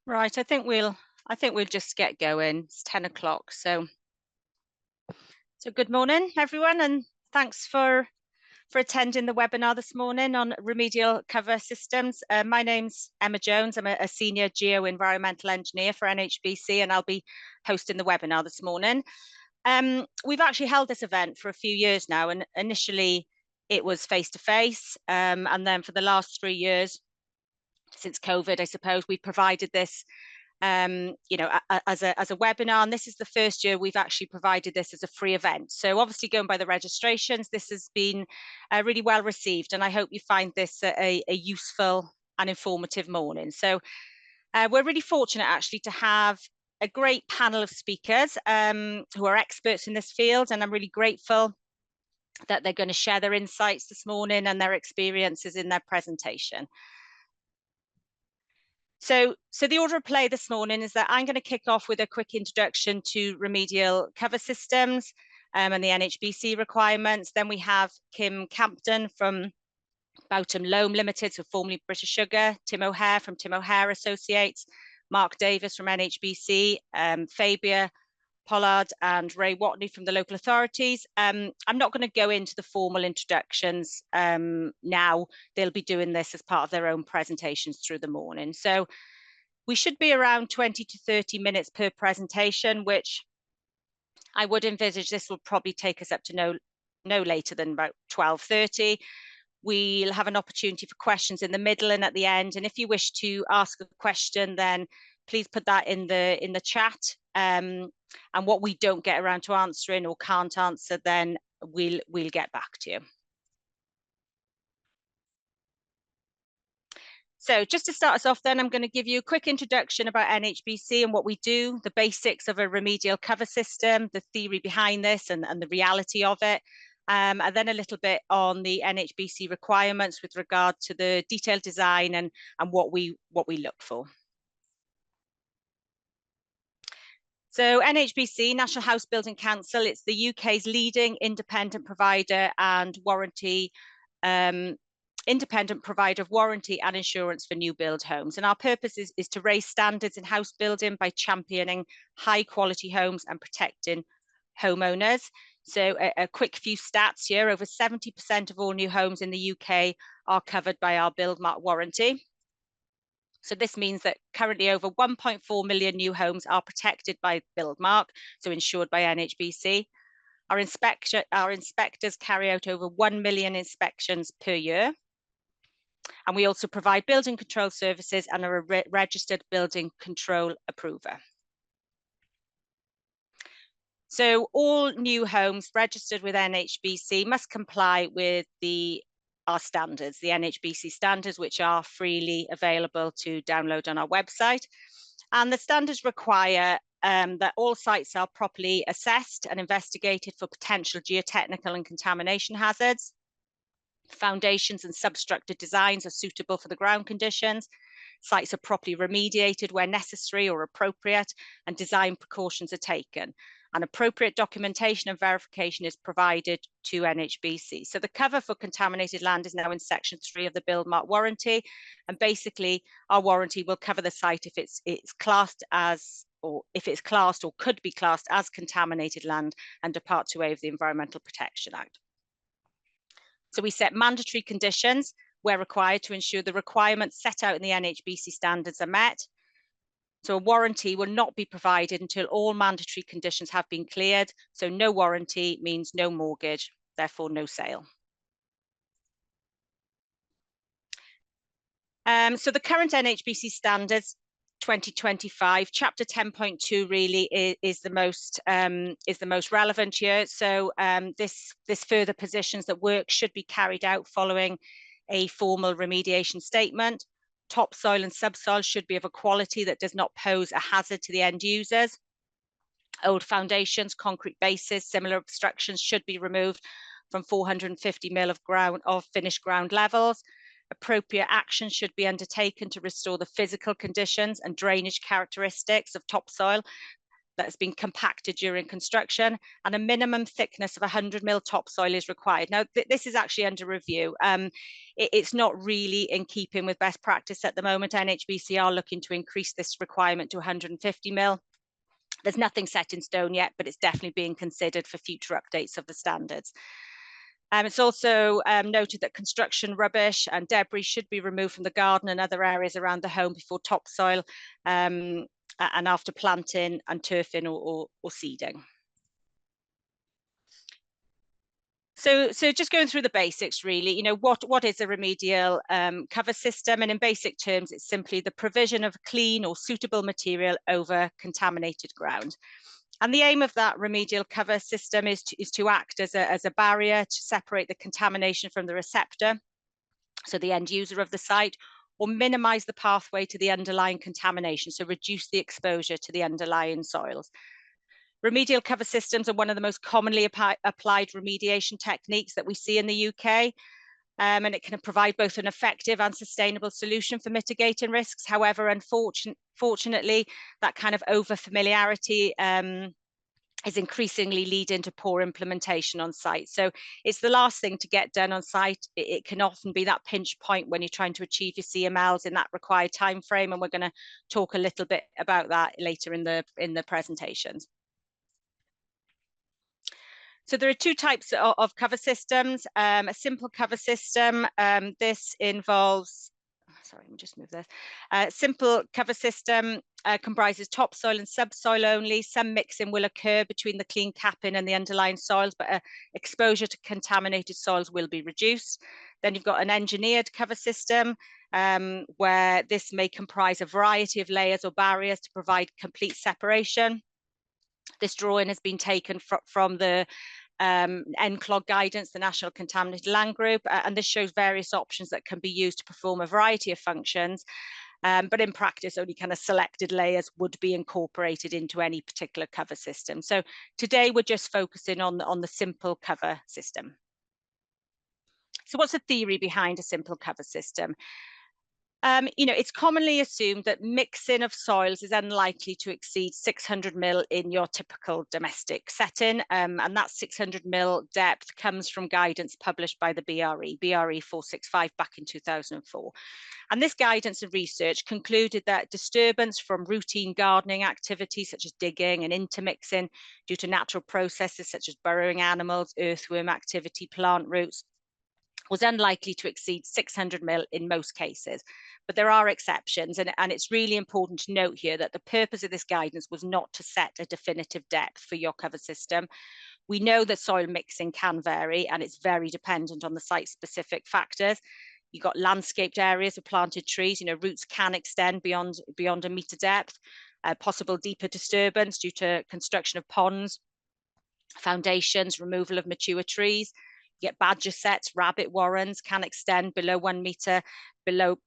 Right, I think we'll just get going. It's 10 o'clock. So good morning, everyone, and thanks for attending the webinar this morning on remedial cover systems. My name's Emma Jones. I'm a senior geo-environmental engineer for NHBC, and I'll be hosting the webinar this morning. We've actually held this event for a few years now, and initially it was face-to-face, and then for the last 3 years, since COVID, I suppose, we've provided this as a webinar, and this is the first year we've actually provided this as a free event. So obviously, going by the registrations, this has been really well received, and I hope you find this a useful and informative morning. So we're really fortunate actually to have a great panel of speakers who are experts in this field, and I'm really grateful that they're going to share their insights this morning and their experiences in their presentation. So the order of play this morning is that I'm going to kick off with a quick introduction to remedial cover systems and the NHBC requirements. Then we have Kim Campton from Boughton Loam Limited, so formerly British Sugar, Tim O'Hare from Tim O'Hare Associates, Mark Davis from NHBC, Fabia Pollard and Ray Watney from the local authorities. I'm not going to go into the formal introductions now. They'll be doing this as part of their own presentations through the morning. So we should be around 20 to 30 minutes per presentation, which I would envisage this will probably take us up to no later than about 12:30. We'll have an opportunity for questions in the middle and at the end. And if you wish to ask a question, then please put that in the chat. And what we don't get around to answering or can't answer, then we'll get back to you. So just to start us off then, I'm going to give you a quick introduction about NHBC and what we do, the basics of a remedial cover system, the theory behind this and the reality of it. And then a little bit on the NHBC requirements with regard to the detailed design and what we look for. So NHBC, National House Building Council, it's the UK's leading independent provider and warranty, independent provider of warranty and insurance for new build homes. And our purpose is to raise standards in house building by championing high quality homes and protecting homeowners. So a quick few stats here, over 70% of all new homes in the UK are covered by our Build Mark warranty. So this means that currently over 1.4 million new homes are protected by Build Mark, so insured by NHBC. Our inspectors carry out over 1 million inspections per year. And we also provide building control services and are a registered building control approver. So all new homes registered with NHBC must comply with our standards, the NHBC standards, which are freely available to download on our website. And the standards require that all sites are properly assessed and investigated for potential geotechnical and contamination hazards. Foundations and substructure designs are suitable for the ground conditions. Sites are properly remediated where necessary or appropriate, and design precautions are taken. And appropriate documentation and verification is provided to NHBC. So the cover for contaminated land is now in section 3 of the Build Mark warranty. And basically our warranty will cover the site if it's classed as, or if it's classed or could be classed as contaminated land under Part 2A of the Environmental Protection Act. So we set mandatory conditions where required to ensure the requirements set out in the NHBC standards are met. So a warranty will not be provided until all mandatory conditions have been cleared. So no warranty means no mortgage, therefore no sale. So the current NHBC standards 2025, chapter 10.2 really is the most relevant here. So this further positions that work should be carried out following a formal remediation statement. Topsoil and subsoil should be of a quality that does not pose a hazard to the end users. Old foundations, concrete bases, similar obstructions should be removed from 450 mil of finished ground levels. Appropriate action should be undertaken to restore the physical conditions and drainage characteristics of topsoil. that has been compacted during construction, and a minimum thickness of 100 mil topsoil is required. Now, this is actually under review. It's not really in keeping with best practice at the moment. NHBC are looking to increase this requirement to 150 mil. There's nothing set in stone yet, but it's definitely being considered for future updates of the standards. It's also noted that construction rubbish and debris should be removed from the garden and other areas around the home before topsoil and after planting and turfing or seeding. So just going through the basics, really, what is a remedial cover system? And in basic terms, it's simply the provision of clean or suitable material over contaminated ground. And the aim of that remedial cover system is to act as a barrier to separate the contamination from the receptor, so the end user of the site, or minimize the pathway to the underlying contamination, so reduce the exposure to the underlying soils. Remedial cover systems are one of the most commonly applied remediation techniques that we see in the UK. And it can provide both an effective and sustainable solution for mitigating risks. However, unfortunately, that kind of over-familiarity is increasingly leading to poor implementation on site. So it's the last thing to get done on site. It can often be that pinch point when you're trying to achieve your CMLs in that required time frame, and we're going to talk a little bit about that later in the presentations. So there are two types of cover systems. A simple cover system, this involves, sorry, let me just move this. Simple cover system comprises topsoil and subsoil only. Some mixing will occur between the clean capping and the underlying soils, but exposure to contaminated soils will be reduced. Then you've got an engineered cover system, where this may comprise a variety of layers or barriers to provide complete separation. This drawing has been taken from the NCLOG guidance, the National Contaminated Land Group, and this shows various options that can be used to perform a variety of functions, but in practice only kind of selected layers would be incorporated into any particular cover system. So today we're just focusing on the simple cover system. So what's the theory behind a simple cover system? It's commonly assumed that mixing of soils is unlikely to exceed 600 mil in your typical domestic setting, and that 600 mil depth comes from guidance published by the BRE 465 back in 2004. And this guidance and research concluded that disturbance from routine gardening activities such as digging and intermixing due to natural processes such as burrowing animals, earthworm activity, plant roots, was unlikely to exceed 600 mil in most cases. But there are exceptions, and it's really important to note here that the purpose of this guidance was not to set a definitive depth for your cover system. We know that soil mixing can vary, and it's very dependent on the site-specific factors. You've got landscaped areas of planted trees, roots can extend beyond a metre depth, possible deeper disturbance due to construction of ponds, foundations, removal of mature trees. You get badger sets, rabbit warrens can extend below 1 metre below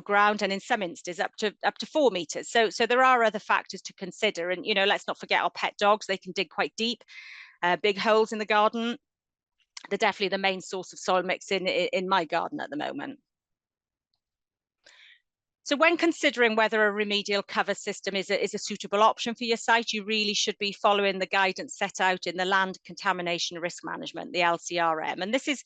ground, and in some instances up to 4 meters. So there are other factors to consider, and let's not forget our pet dogs. They can dig quite deep, big holes in the garden. They're definitely the main source of soil mixing in my garden at the moment. So when considering whether a remedial cover system is a suitable option for your site, you really should be following the guidance set out in the Land Contamination Risk Management, the LCRM. And this is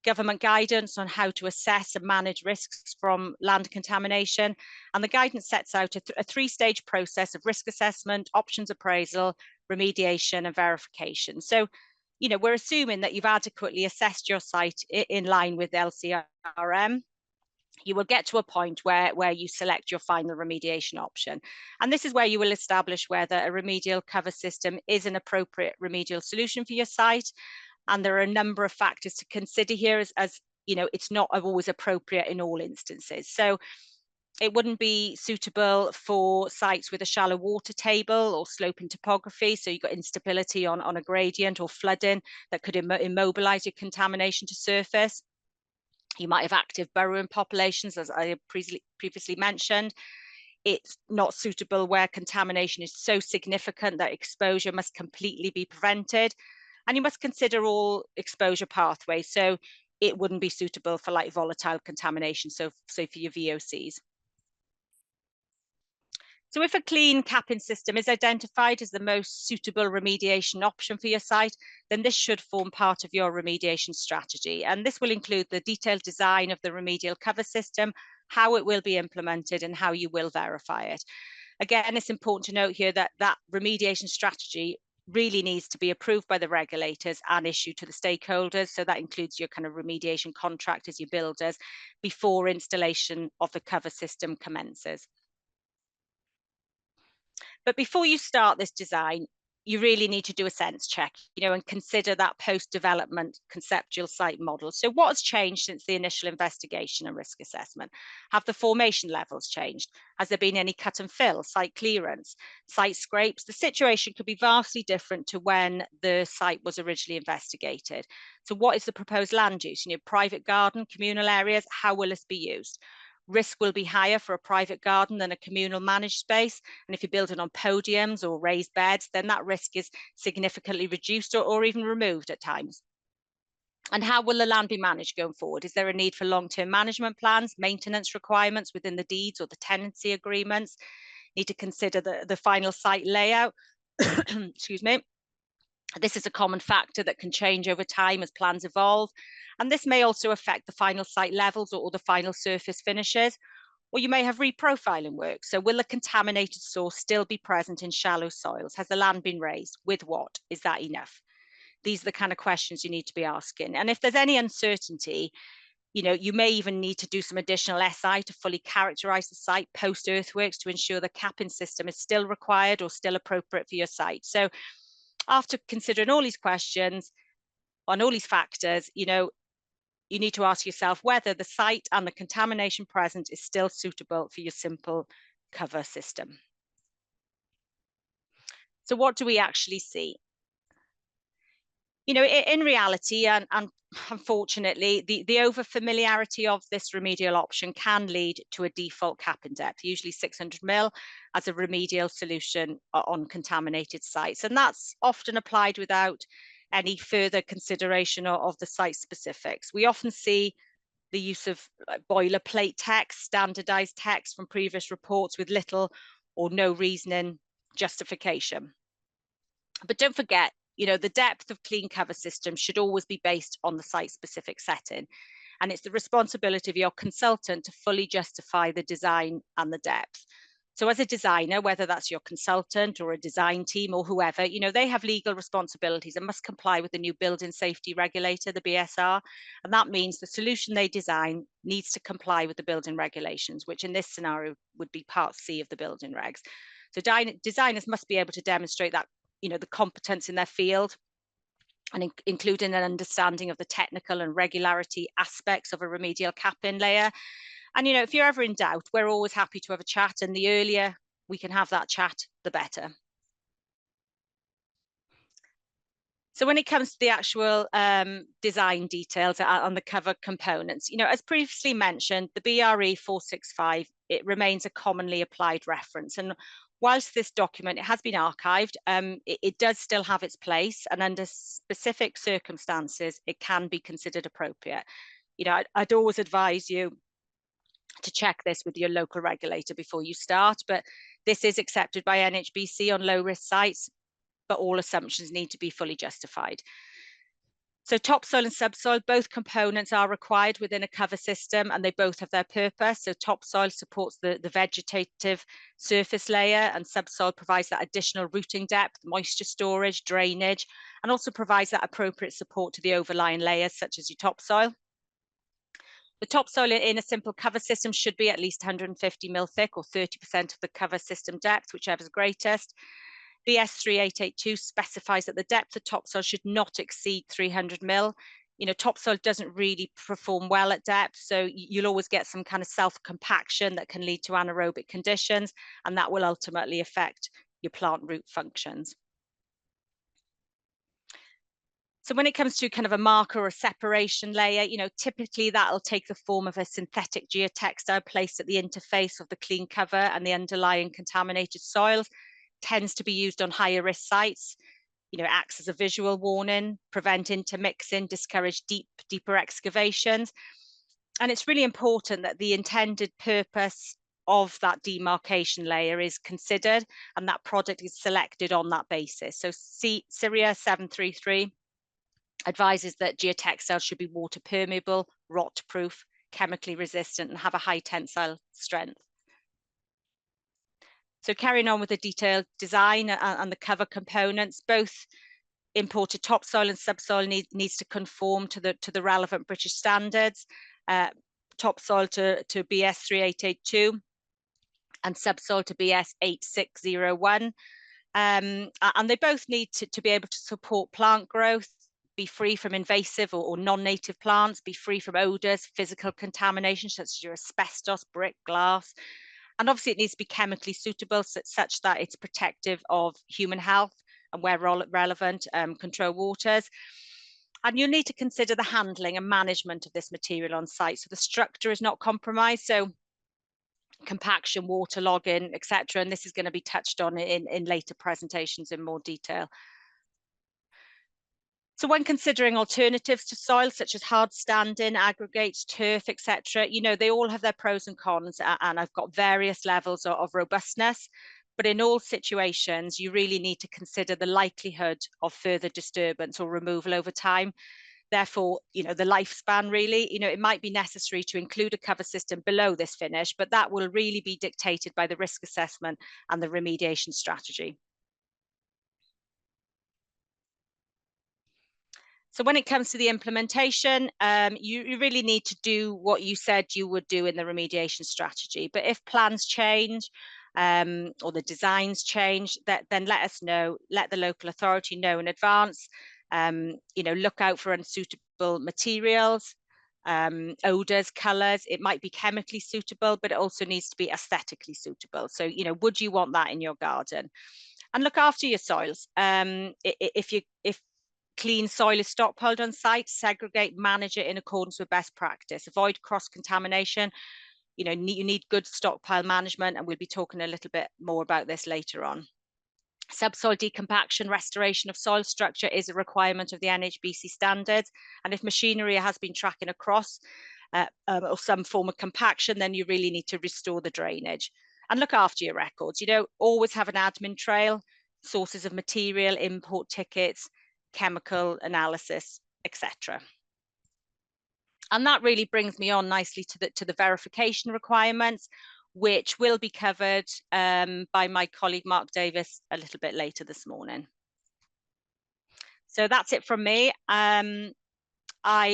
government guidance on how to assess and manage risks from land contamination. And the guidance sets out a three-stage process of risk assessment, options appraisal, remediation, and verification. So, we're assuming that you've adequately assessed your site in line with LCRM. You will get to a point where you select your final remediation option. And this is where you will establish whether a remedial cover system is an appropriate remedial solution for your site. And there are a number of factors to consider here, as it's not always appropriate in all instances. So it wouldn't be suitable for sites with a shallow water table or sloping topography. So you've got instability on a gradient or flooding that could immobilize your contamination to surface. You might have active burrowing populations, as I previously mentioned. It's not suitable where contamination is so significant that exposure must completely be prevented. And you must consider all exposure pathways. So it wouldn't be suitable for volatile contamination, so for your VOCs. So if a clean capping system is identified as the most suitable remediation option for your site, then this should form part of your remediation strategy. And this will include the detailed design of the remedial cover system, how it will be implemented, and how you will verify it. Again, it's important to note here that that remediation strategy really needs to be approved by the regulators and issued to the stakeholders. So that includes your kind of remediation contractors, your builders, before installation of the cover system commences. But before you start this design, you really need to do a sense check, and consider that post-development conceptual site model. So what has changed since the initial investigation and risk assessment? Have the formation levels changed? Has there been any cut and fill, site clearance, site scrapes? The situation could be vastly different to when the site was originally investigated. So what is the proposed land use? Private garden, communal areas, how will this be used? Risk will be higher for a private garden than a communal managed space. And if you're building on podiums or raised beds, then that risk is significantly reduced or even removed at times. And how will the land be managed going forward? Is there a need for long-term management plans, maintenance requirements within the deeds or the tenancy agreements? Need to consider the final site layout. Excuse me. This is a common factor that can change over time as plans evolve. And this may also affect the final site levels or the final surface finishes. Or you may have reprofiling work. So will the contaminated source still be present in shallow soils? Has the land been raised? With what? Is that enough? These are the kind of questions you need to be asking. And if there's any uncertainty, you may even need to do some additional SI to fully characterize the site post earthworks to ensure the capping system is still required or still appropriate for your site. So after considering all these questions on all these factors, you need to ask yourself whether the site and the contamination present is still suitable for your simple cover system. So what do we actually see? In reality, and unfortunately, the over-familiarity of this remedial option can lead to a default capping depth, usually 600 mil, as a remedial solution on contaminated sites. And that's often applied without any further consideration of the site specifics. We often see the use of boilerplate text, standardized text from previous reports with little or no reasoning justification. But don't forget, the depth of clean cover system should always be based on the site-specific setting. And it's the responsibility of your consultant to fully justify the design and the depth. So as a designer, whether that's your consultant or a design team or whoever, they have legal responsibilities and must comply with the new building safety regulator, the BSR. And that means the solution they design needs to comply with the building regulations, which in this scenario would be part C of the building regs. So designers must be able to demonstrate that the competence in their field, and including an understanding of the technical and regularity aspects of a remedial capping layer. And if you're ever in doubt, we're always happy to have a chat, and the earlier we can have that chat, the better. So when it comes to the actual design details on the cover components, as previously mentioned, the BRE 465, it remains a commonly applied reference. And whilst this document, it has been archived, it does still have its place, and under specific circumstances, it can be considered appropriate. I'd always advise you to check this with your local regulator before you start, but this is accepted by NHBC on low risk sites, but all assumptions need to be fully justified. So topsoil and subsoil, both components are required within a cover system, and they both have their purpose. So topsoil supports the vegetative surface layer, and subsoil provides that additional rooting depth, moisture storage, drainage, and also provides that appropriate support to the overlying layers, such as your topsoil. The topsoil in a simple cover system should be at least 150 mil thick, or 30% of the cover system depth, whichever is greatest. BS 3882 specifies that the depth of topsoil should not exceed 300 mil. Topsoil doesn't really perform well at depth, so you'll always get some kind of self-compaction that can lead to anaerobic conditions, and that will ultimately affect your plant root functions. So when it comes to kind of a marker or separation layer, typically that'll take the form of a synthetic geotextile placed at the interface of the clean cover and the underlying contaminated soils. Tends to be used on higher risk sites. Acts as a visual warning, prevent intermixing, discourage deeper excavations. And it's really important that the intended purpose of that demarcation layer is considered, and that product is selected on that basis. So Syria 733 advises that geotextiles should be water permeable, rot proof, chemically resistant, and have a high tensile strength. So carrying on with the detailed design and the cover components, both imported topsoil and subsoil needs to conform to the relevant British standards. Topsoil to BS 3882 and subsoil to BS 8601. And they both need to be able to support plant growth, be free from invasive or non-native plants, be free from odours, physical contamination such as your asbestos, brick, glass. And obviously it needs to be chemically suitable such that it's protective of human health and where relevant, control waters. And you need to consider the handling and management of this material on site so the structure is not compromised. So compaction, waterlogging, etc. And this is going to be touched on in later presentations in more detail. So when considering alternatives to soil, such as hard standing, aggregates, turf, etc., you know, they all have their pros and cons, and I've got various levels of robustness. But in all situations, you really need to consider the likelihood of further disturbance or removal over time. Therefore, you know, the lifespan really, you know, it might be necessary to include a cover system below this finish, but that will really be dictated by the risk assessment and the remediation strategy. So when it comes to the implementation, you really need to do what you said you would do in the remediation strategy. But if plans change or the designs change, then let us know, let the local authority know in advance. You know, look out for unsuitable materials, odours, colours. It might be chemically suitable, but it also needs to be aesthetically suitable. So, you know, would you want that in your garden? And look after your soils. If clean soil is stockpiled on site, segregate, manage it in accordance with best practice, avoid cross-contamination. You know, you need good stockpile management, and we'll be talking a little bit more about this later on. Subsoil decompaction, restoration of soil structure is a requirement of the NHBC standards, and if machinery has been tracking across or some form of compaction, then you really need to restore the drainage. And look after your records. You know, always have an admin trail, sources of material, import tickets, chemical analysis, etc. And that really brings me on nicely to the verification requirements, which will be covered by my colleague Mark Davis a little bit later this morning. So that's it from me. I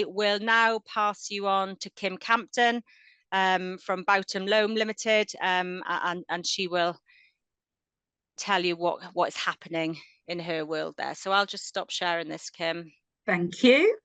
will now pass you on to Kim Campton from Boughton Loam Limited, and she will tell you what is happening in her world there. So I'll just stop sharing this, Kim. Thank you.